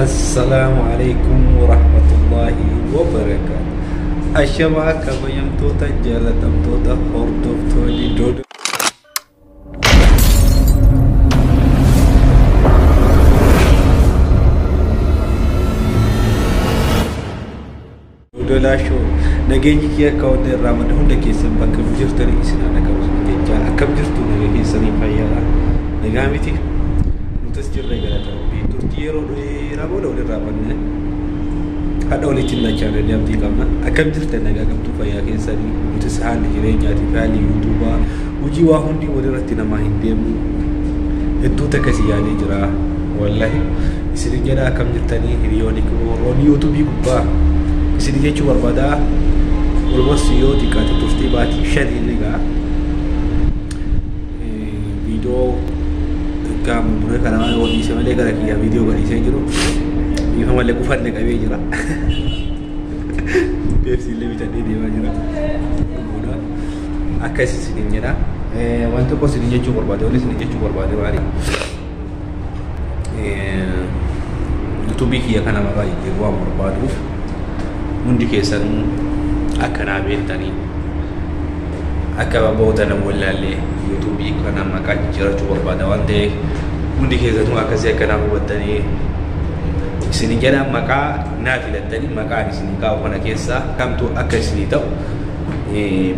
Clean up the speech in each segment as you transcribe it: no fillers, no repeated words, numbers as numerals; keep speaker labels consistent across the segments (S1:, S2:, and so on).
S1: Assalamualaikum warahmatullahi wabarakatuh. Ashama kabajamtoota jaalatamtoota hordoftoonni Dodola show nageenyi kiyya akka wanta irraa madda hunda keessan bakka jirtanii isinaa naqabu jecha akkam jirtu nagaa keessanii fayyaa nagaa miti nutis jirre galata rabbii turtii yeroo dheeraa booda walirraa banne hadha walitti lachaa dandee abdii qabna akkam jirtan nagaa qabdu fayyaa keessanii nutis haalli jireenyaatiif haalli yuutuubaa hojii waa hundi walirratti namaa hin deemu hedduu takkasii yaadee jira wallahi isin jedha akkam jirtanii hiriyoonni roon yuutuubii gubbaa isin jechuun barbaadaa almost yoo xiqqaate turtii baatii 5 illee viidiyoo gaamu dura kana walii isa malee gara kiyyaa viidiyoo gadhiisee jiru bifa malee kufanne qabee jira beeksisi illee bitadhee deemaa jira akkas isin jedha waan tokko isin jechuun barbaade wali isin jechuun barbaade maali yuutuubii kiyya kana maqaa jijjiiruu waan barbaaduuf hundi keessan akkanaa beektanii akka baboota nama wallaallee yuutuubii kana maqaa jijjiirachuu barbaada waan ta'eef hundi keessanuu akkasii akkanaa hubattanii isin jedha maqaa naa filattanii maqaan isinii kaa'u kana keessaa kamtu akka isinii ta'u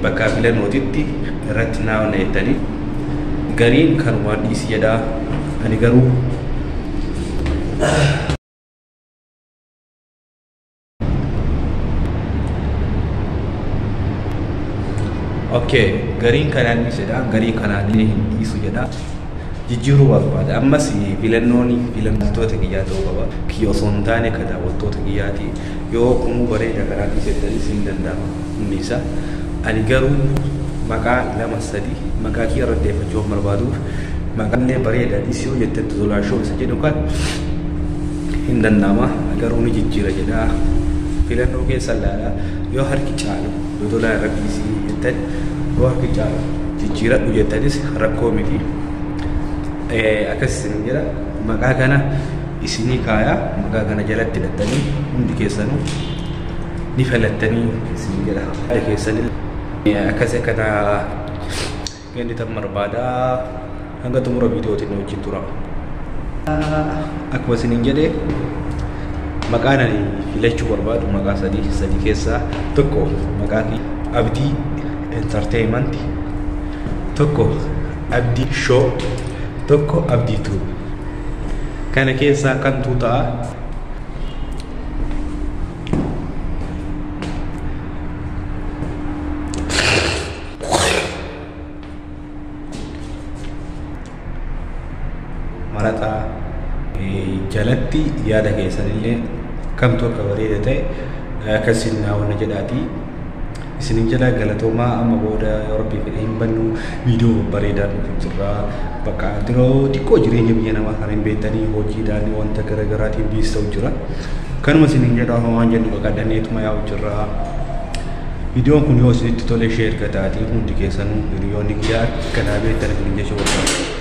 S1: bakka filannootitti irratti naa jettanii gariin kanumaan dhiisi jedha ani garuu okay gariin kanaan dhiisedha garii kanaan dhiisu jedha jijjiiruu barbaada ammas filannoota kiyyaa ta'uu qaba kiyya osoo hin taane ka daawwattoota kiyyaati yoo kunuu bareeda kanaan dhiisettanis hin danda'ama hundi isaa ani garuu maqaa 2-3 maqaa kiyya irra deeffachuu barbaaduuf maqaallee bareeda dhiisuu jettetti tolaashoo isa jedhu kan hin danda'ama garuu ni jijjiira jedha filannoo keessa laala yoo harki caalu dodolaa irra dhiisii jettan yoo harki caalu jijjiiradhu jettanis rakkoo miti akkas isin jedha maqaa kana isinii kaayaa maqaa kana jalatti hidhattanii hundi keessanuu ni filattanii isin jedha keessanii akkas akkana ganditan barbaadaa hanga xumura viidiyootiin wajjin tura akkuma isiniin jedhee maqaan ani filachuu barbaadu maqaa sadii keessaa tokko maqaa Abdii Entertainment tokko Abdii Show tokko Abdii Tube kana keessaa kamtu ta'a marataa jalatti yaada keessanillee kamtu akka bareeda ta'e akkasiin naawwanna jedhaati isinin jala galatoomaa amma booda rabbii fedhe hin bannu viidiyoo bareedaan jirra bakka diroo xiqqoo jireenya biyya namaa kana hin beektanii hojiidhaan wanta garaagaraatiin biista'u jira kanuma isinin jedha waan jennu qaqadhaneetuma yaa'u jirra viidiyoon kun yoo isinitti tole sheer kataatii hundi keessanuu hiriyoonni kiyyaa akkanaa beektan isinin jechuu barbaada